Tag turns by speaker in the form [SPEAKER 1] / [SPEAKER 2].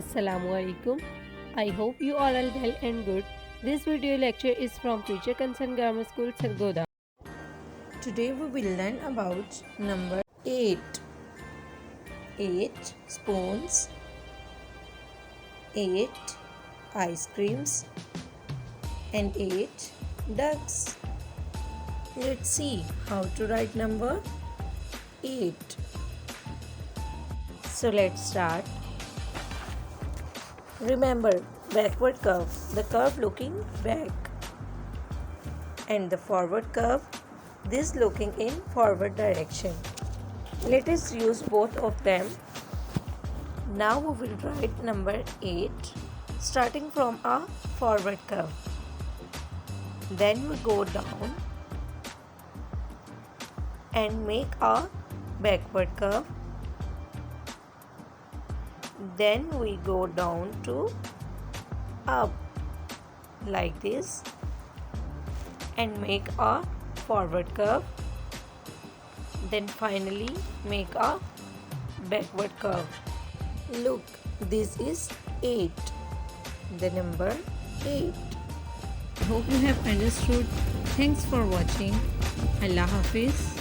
[SPEAKER 1] Assalamu alaikum. I hope you all are well and good. This video lecture is from Future Concern Grammar School, Sargoda.
[SPEAKER 2] Today we will learn about number 8. 8 spoons, 8 ice creams, and 8 ducks. Let's see how to write number 8. So let's start. Remember, backward curve, the curve looking back, and the forward curve, this looking in forward direction. Let us use both of them. Now we will write number 8 starting from a forward curve. Then we go down and make a backward curve. Then we go down to up like this and make a forward curve. Then finally make a backward curve. Look, this is 8, the number 8.
[SPEAKER 1] Hope you have understood. Thanks for watching. Allah Hafiz.